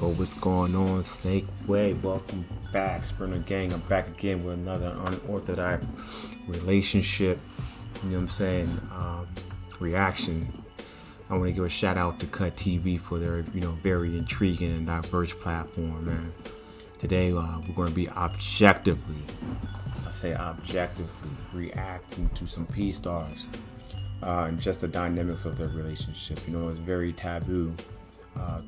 Yo, what's going on, Snake Way? Welcome back, Sprinter Gang. I'm back again with another unorthodox relationship, you know what I'm saying, reaction. I want to give a shout out to Cut TV for their, very intriguing and diverse platform, man. Today, we're going to be objectively reacting to some P-stars and just the dynamics of their relationship. It's very taboo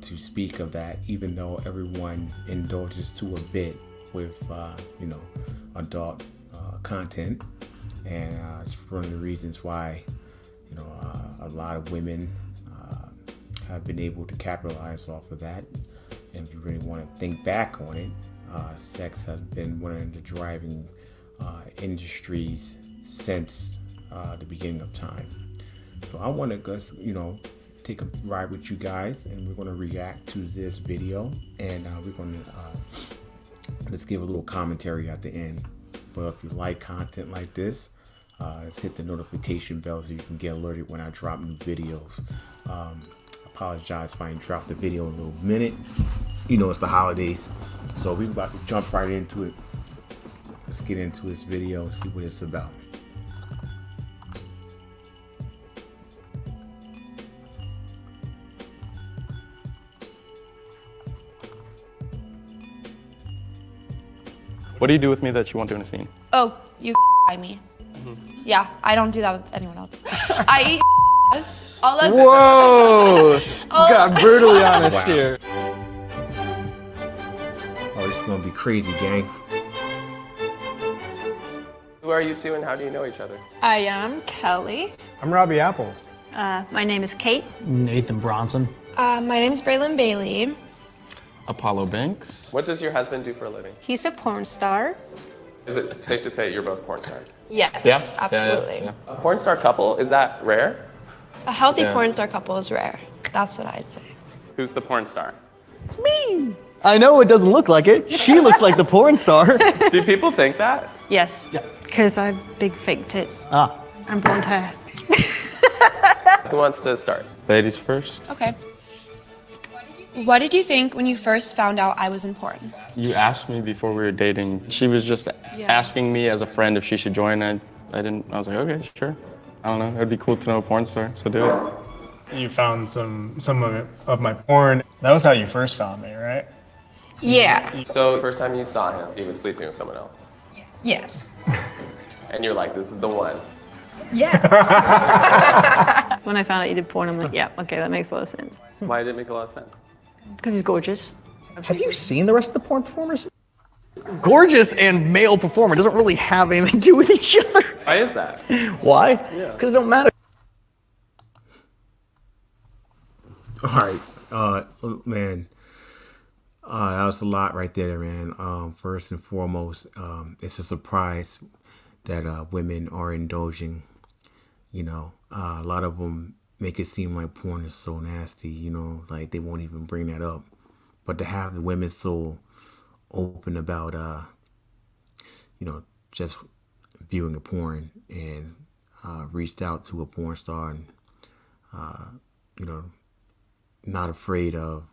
to speak of that, even though everyone indulges to a bit with, adult content. And it's one of the reasons why, a lot of women have been able to capitalize off of that. And if you really want to think back on it, sex has been one of the driving industries since the beginning of time. So I want to just, take a ride with you guys, and we're going to react to this video, and we're going to let's give a little commentary at the end. But if you like content like this, let's hit the notification bell so you can get alerted when I drop new videos. Apologize if I ain't dropped the video in a little minute. It's the holidays, so we're about to jump right into it. Let's get into this video and see what it's about. What do you do with me that you won't do in a scene? Oh, you by me. Mm-hmm. Yeah, I don't do that with anyone else. I eat all of Whoa! Got brutally honest here. Oh, this is gonna be crazy, gang. Who are you two and how do you know each other? I am Kelly. I'm Robbie Apples. My name is Kate. Nathan Bronson. My name's Braylon Bailey. Apollo Banks. What does your husband do for a living? He's a porn star. Is it safe to say you're both porn stars? Yes, absolutely. Yeah. A porn star couple, is that rare? A healthy porn star couple is rare. That's what I'd say. Who's the porn star? It's me. I know it doesn't look like it. She looks like the porn star. Do people think that? Yes. Yeah. Because I have big fake tits. Ah. And blonde hair. Who wants to start? Ladies first. Okay. What did you think when you first found out I was in porn? You asked me before we were dating. She was just asking me as a friend if she should join. I was like, okay, sure. I don't know, it'd be cool to know a porn star, so do it. You found some of my porn. That was how you first found me, right? Yeah. So the first time you saw him, he was sleeping with someone else. Yes. And you're like, this is the one. Yeah. When I found out you did porn, I'm like, yeah, okay, that makes a lot of sense. Why did it make a lot of sense? Because he's gorgeous. Have you seen the rest of the porn performers? Gorgeous and male performer doesn't really have anything to do with each other. Why is that? Why? Because it don't matter. All right, man. That was a lot right there, man. First and foremost, it's a surprise that women are indulging. A lot of them make it seem like porn is so nasty, like they won't even bring that up. But to have the women so open about, just viewing a porn and reached out to a porn star and, not afraid of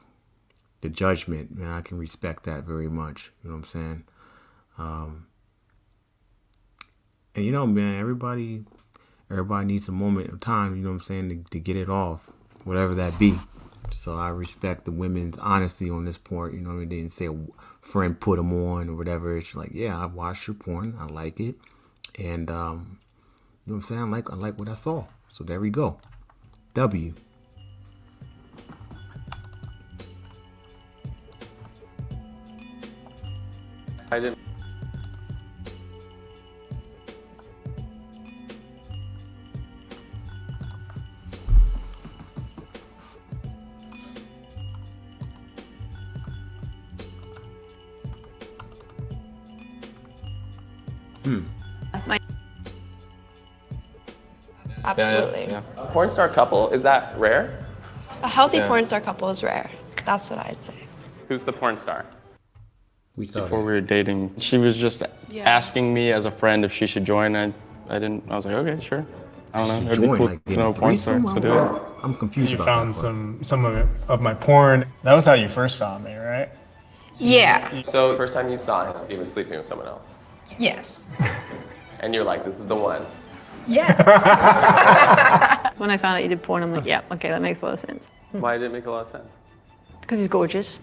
the judgment, man, I can respect that very much. You know what I'm saying? And man, everybody needs a moment of time, what I'm saying, to get it off, whatever that be. So I respect the women's honesty on this point. They didn't say a friend put them on or whatever. It's like, yeah, I watched your porn, I like it, and you know what I'm saying, I like what I saw. So there we go. W. I didn't. Absolutely. Yeah. A porn star couple, is that rare? A healthy porn star couple is rare. That's what I'd say. Who's the porn star? Before we were dating, she was just asking me as a friend if she should join. I was like, okay, sure. I don't know. She It'd be joined, cool like, to in know a a porn star, threesome? so do it. I'm confused You about found that. some of my porn. That was how you first found me, right? Yeah. So the first time you saw him, he was sleeping with someone else. Yes. And you're like, this is the one. Yeah. When I found out you did porn, I'm like, yeah, okay, that makes a lot of sense. Why did it make a lot of sense? Because he's gorgeous.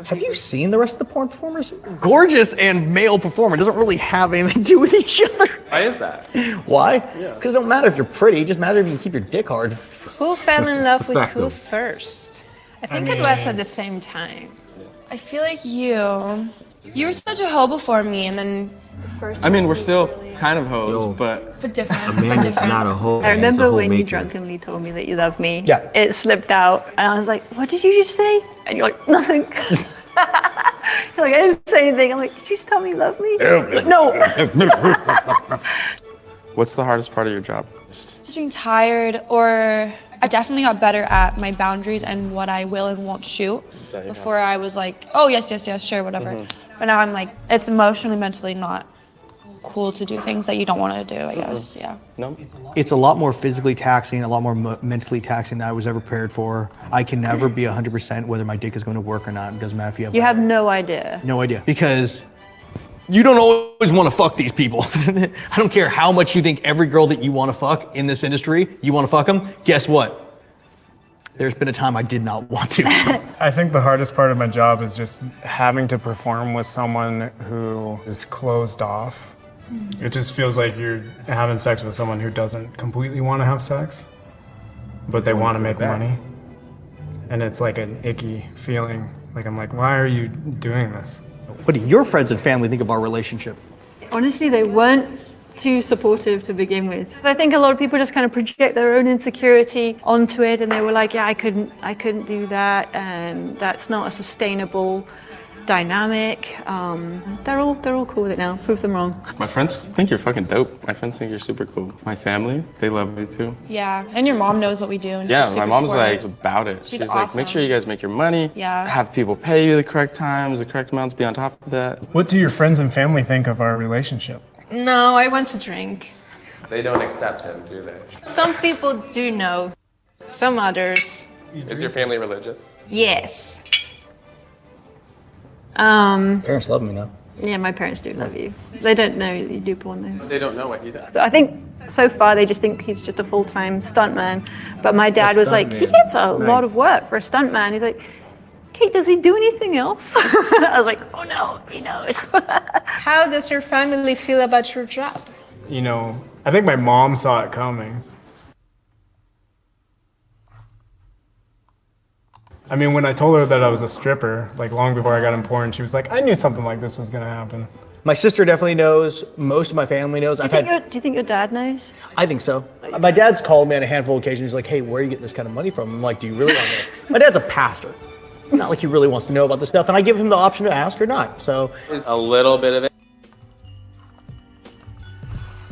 Have you seen the rest of the porn performers? Gorgeous and male performer doesn't really have anything to do with each other. Why is that? Why? Because it don't matter if you're pretty, it just matters if you can keep your dick hard. Who fell in love It's a with fact, who though. first? I think it was at the same time. I feel like you were such a hoe before me, and then I mean, we're still kind of hoes, Yo. but different. A man is not a hoe. I remember he's a when you homemaker. drunkenly told me that you love me. Yeah. It slipped out, and I was like, what did you just say? And you're like, nothing. You're like, I didn't say anything. I'm like, did you just tell me you love me? Like, no. what's the hardest part of your job? Just being tired, or I definitely got better at my boundaries and what I will and won't shoot. Before I was like, oh yes, sure, whatever. But now I'm like, it's emotionally, mentally not cool to do things that you don't want to do, I guess, yeah. No? It's a lot more physically taxing, a lot more mentally taxing than I was ever prepared for. I can never be 100% whether my dick is going to work or not. It doesn't matter if you have. You have no idea. No idea. Because you don't always want to fuck these people. I don't care how much you think every girl that you want to fuck in this industry, you want to fuck them. Guess what? There's been a time I did not want to. I think the hardest part of my job is just having to perform with someone who is closed off. It just feels like you're having sex with someone who doesn't completely want to have sex, but they want to make money. And it's like an icky feeling. Like, I'm like, why are you doing this? What do your friends and family think of our relationship? Honestly, they weren't too supportive to begin with. I think a lot of people just kind of project their own insecurity onto it, and they were like, yeah, I couldn't do that, and that's not a sustainable dynamic. They're all cool with it now. Prove them wrong. My friends think you're fucking dope. My friends think you're super cool. My family, they love me too. Yeah, and your mom knows what we do. And Yeah, she's my super mom's supportive. like about it. She's like, awesome. make sure you guys make your money. Yeah. Have people pay you the correct times, the correct amounts, be on top of that. What do your friends and family think of our relationship? No, I want to drink. They don't accept him, do they? Some people do know. Some others. Is your family religious? Yes. Parents love me now. Yeah, my parents do love you. They don't know that you do porn though. They don't know what he does. So I think so far they just think he's just a full-time stuntman. But my dad was like, he stuntman. gets a lot Nice. of work for a stuntman. He's like, Kate, does he do anything else? I was like, oh no, he knows. How does your family feel about your job? You know, I think my mom saw it coming. I mean, when I told her that I was a stripper, like long before I got in porn, she was like, I knew something like this was gonna happen. My sister definitely knows. Most of my family knows. do you think your dad knows? I think so. My dad's called me on a handful of occasions. He's like, hey, where are you getting this kind of money from? I'm like, do you really want to know? My dad's a pastor. It's not like he really wants to know about this stuff. And I give him the option to ask or not. So There's a little bit of it.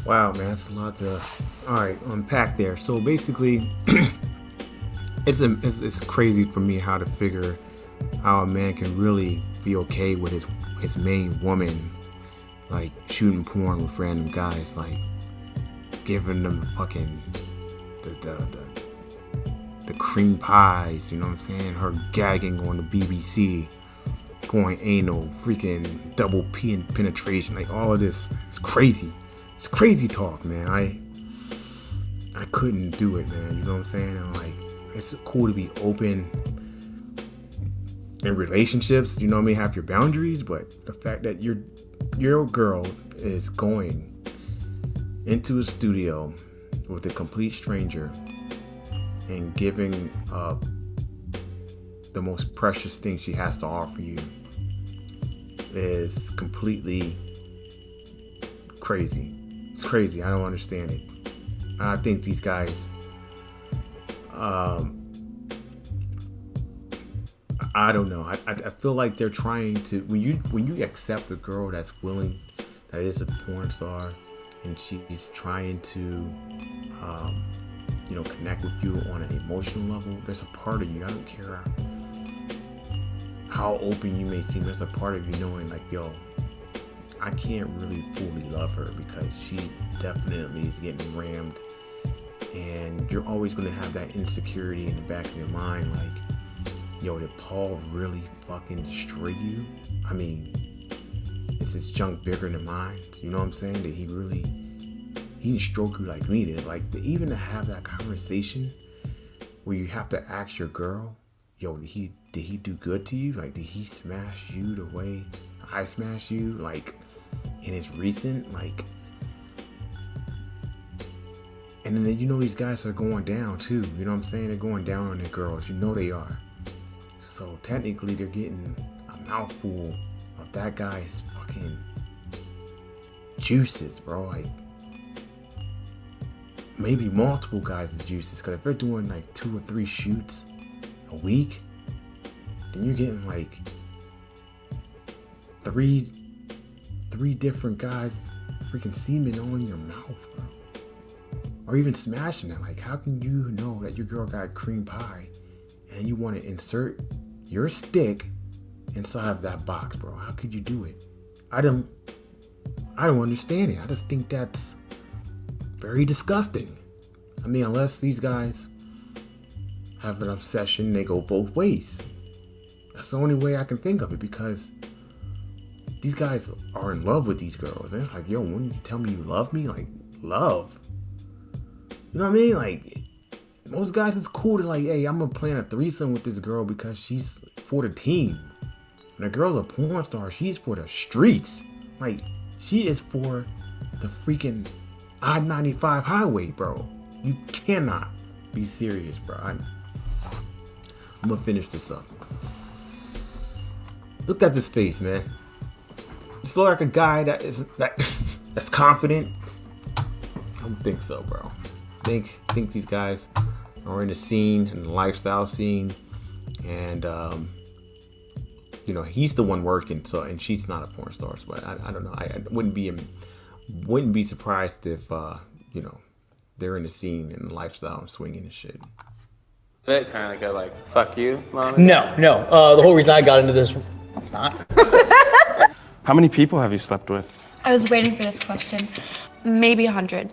Wow, man, that's a lot to, all right, unpack there. So basically, it's crazy for me how to figure how a man can really be okay with his main woman, like shooting porn with random guys, like giving them fucking the cream pies, you know what I'm saying? Her gagging on the BBC, going anal, freaking double penetration, like all of this. It's crazy. It's crazy talk, man. I couldn't do it, man. You know what I'm saying? And like, it's cool to be open in relationships. You know what I mean? Have your boundaries, but the fact that your girl is going into a studio with a complete stranger and giving up the most precious thing she has to offer you is completely crazy. It's crazy. I don't understand it. I think these guys, I don't know. I feel like they're trying to, when you accept a girl that's willing, that is a porn star, and she's trying to, connect with you on an emotional level, there's a part of you, I don't care how open you may seem, there's a part of you knowing like, yo, I can't really fully love her because she definitely is getting rammed and you're always gonna have that insecurity in the back of your mind, like, yo, did Paul really fucking destroy you? I mean, is his junk bigger than mine? You know what I'm saying? Did he didn't stroke you like me did? Like, even to have that conversation where you have to ask your girl, yo, did he do good to you? Like, did he smash you the way I smashed you? Like, and it's recent, like, and then you know these guys are going down too. You know what I'm saying? They're going down on their girls. You know they are. So technically, they're getting a mouthful of that guy's fucking juices, bro. Like, maybe multiple guys' juices. Because if they're doing like 2 or 3 shoots a week, then you're getting like three different guys freaking semen all in your mouth, bro. Or even smashing it. Like, how can you know that your girl got cream pie and you want to insert your stick inside of that box, bro? How could you do it? I don't understand it. I just think that's very disgusting. I mean, unless these guys have an obsession, they go both ways. That's the only way I can think of it, because these guys are in love with these girls. They're like, yo, when you tell me you love me, like, love. You know what I mean? Like, most guys, it's cool to like, hey, I'm gonna plan a threesome with this girl because she's for the team. And the girl's a porn star. She's for the streets. Like, she is for the freaking I-95 highway, bro. You cannot be serious, bro. I'm gonna finish this up. Look at this face, man. It's like a guy that's confident. I don't think so, bro. Think these guys are in the scene, in the lifestyle scene, and you know, he's the one working. So, and she's not a porn star. So, but I don't know. I wouldn't be surprised if you know, they're in the scene and the lifestyle and swinging and shit. It kind of like a like fuck you moment. No. The whole reason I got into this, it's not. How many people have you slept with? I was waiting for this question. Maybe 100,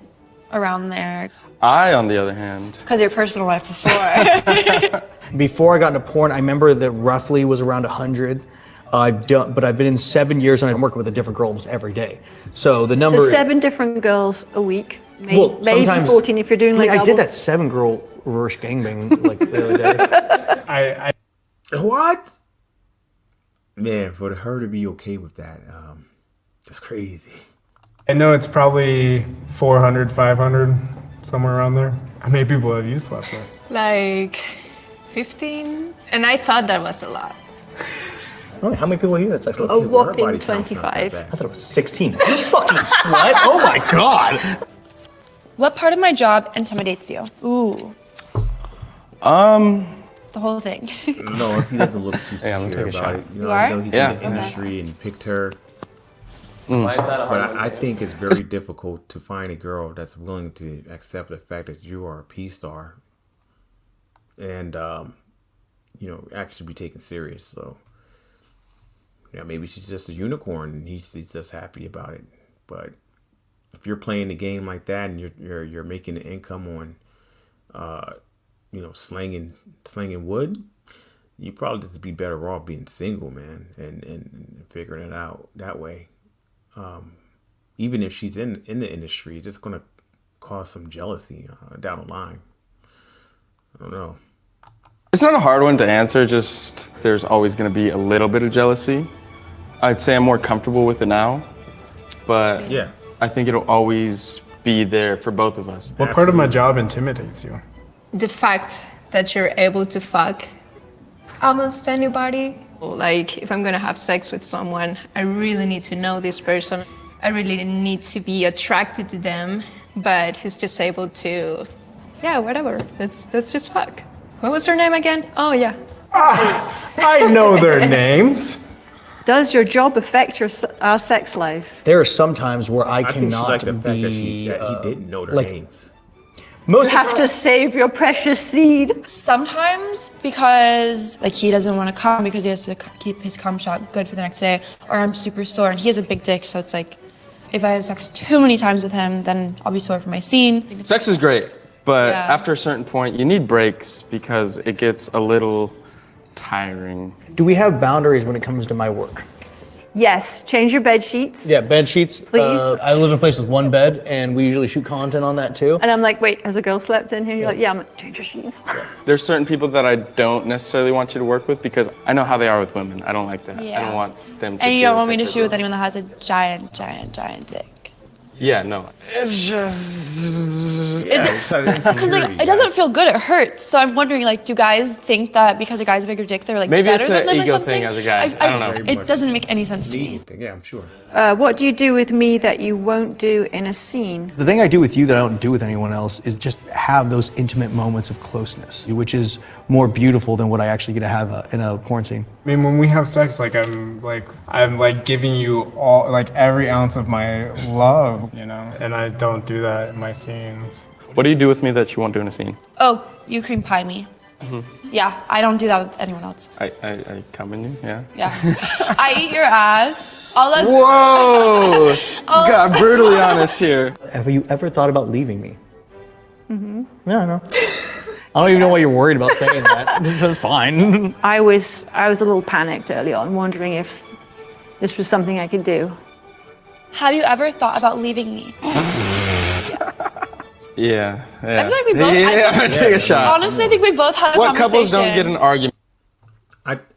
around there. I, on the other hand. Because your personal life before. Before I got into porn, I remember that roughly was around 100. But I've been in 7 years and I'm working with a different girl almost every day. So the number. So 7 different girls a week. Well, maybe 14 if you're doing like. I double. did that 7-girl reverse gangbang like the other day. What? Man, for her to be okay with that, that's crazy. I know it's probably 400, 500, somewhere around there. How many people have you slept with? Like 15? And I thought that was a lot. Oh, how many people are you had sex with? A whopping 25. I thought it was 16. You fucking slut! Oh my god! What part of my job intimidates you? Ooh. The whole thing. No, he doesn't look too Yeah, I'm secure gonna take a about shot. it. You know, You I are? know he's Yeah. in the industry and picked her. Why is that a hard But one I to think it's very difficult to find a girl that's willing to accept the fact that you are a P-star and, you know, actually be taken serious. So, yeah, maybe she's just a unicorn and he's just happy about it. But if you're playing the game like that and you're making an income on, you know, slanging wood, you probably just be better off being single, man, and figuring it out that way. Even if she's in the industry, it's just gonna cause some jealousy down the line. I don't know. It's not a hard one to answer, just there's always going to be a little bit of jealousy. I'd say I'm more comfortable with it now, but Yeah. I think it'll always be there for both of us. What part of my job intimidates you? The fact that you're able to fuck almost anybody. Like, if I'm gonna have sex with someone, I really need to know this person. I really need to be attracted to them, but he's just able to, yeah, whatever. Let's just fuck. What was her name again? Oh, yeah. I know their names. Does your job affect our sex life? There are some times where I I think she cannot liked the fact that be. he didn't know their like- names. Most You of the have to save your precious seed. Sometimes because like he doesn't want to come because he has to keep his cum shot good for the next day, or I'm super sore and he has a big dick, so it's like if I have sex too many times with him, then I'll be sore for my scene. Sex is great. But Yeah. after a certain point, you need breaks because it gets a little tiring. Do we have boundaries when it comes to my work? Yes, change your bed sheets. Yeah, bed sheets. Please. I live in a place with one bed, and we usually shoot content on that too. And I'm like, wait, has a girl slept in here? You're like, yeah, I'm like, change your sheets. There's certain people that I don't necessarily want you to work with because I know how they are with women. I don't like that. I Yeah. don't want them to And you feel don't want me to like shoot with anyone that has a giant dick. Yeah, no. It's just... Because like it doesn't feel good. It hurts. So I'm wondering, like, do guys think that because a guy's a bigger dick, they're like Maybe better it's than an them or ego something? thing as a guy. I don't know. It doesn't make any sense to me. Yeah, I'm sure. What do you do with me that you won't do in a scene? The thing I do with you that I don't do with anyone else is just have those intimate moments of closeness, which is more beautiful than what I actually get to have in a porn scene. I mean, when we have sex, I'm giving you all, like, every ounce of my love, you know? And I don't do that in my scenes. What do you do with me that you won't do in a scene? Oh, you cream pie me. Yeah, I don't do that with anyone else. I come in you, yeah. Yeah. I eat your ass. I'll let Whoa! Got brutally honest here. Have you ever thought about leaving me? Mm-hmm. Yeah, I know. I don't even know why you're worried about saying that. That's fine. I was a little panicked early on, wondering if this was something I could do. Have you ever thought about leaving me? Yeah. I feel like we both. I'm gonna take a shot. Honestly, I think we both had a What conversation. couples don't get an argument?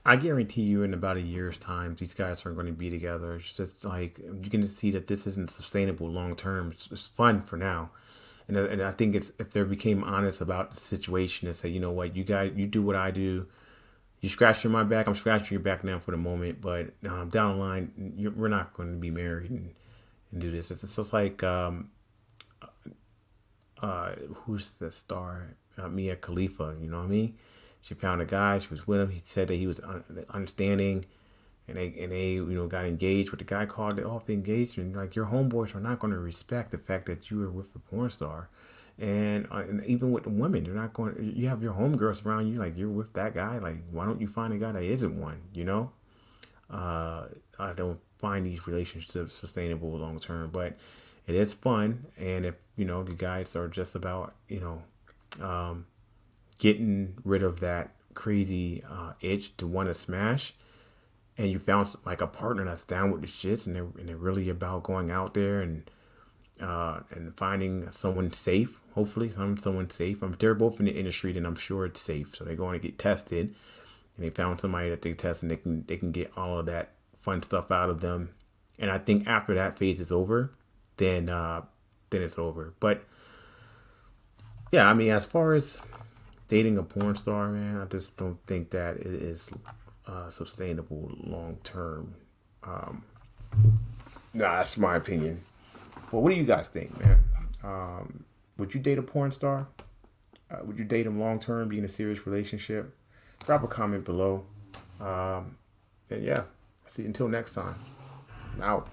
I guarantee you in about a year's time, these guys are going to be together. It's just like, you can see that this isn't sustainable long term. It's fun for now. And I think it's, if they became honest about the situation and say, you know what, you guys, you do what I do. You scratching my back, I'm scratching your back now for the moment. But down the line, we're not going to be married and do this. It's just like, who's the star? Mia Khalifa, you know what I mean? She found a guy, she was with him. He said that he was understanding, and they got engaged. But the guy called it off the engagement. Like, your homeboys are not going to respect the fact that you were with a porn star, and even with the women, they're not going. You have your homegirls around you, like, you're with that guy. Like, why don't you find a guy that isn't one? You know, I don't find these relationships sustainable long term, but it is fun. And if the guys are just about getting rid of that crazy itch to want to smash, and you found like a partner that's down with the shits, and they're really about going out there and finding someone safe. Hopefully, someone safe. They're both in the industry, then I'm sure it's safe. So they're going to get tested, and they found somebody that they test, and they can get all of that fun stuff out of them. And I think after that phase is over, then it's over. But yeah, I mean, as far as dating a porn star, man, I just don't think that it is sustainable long term. That's my opinion. But what do you guys think, man? Would you date a porn star? Would you date him long term, be in a serious relationship? Drop a comment below. And yeah, see you until next time. I'm out.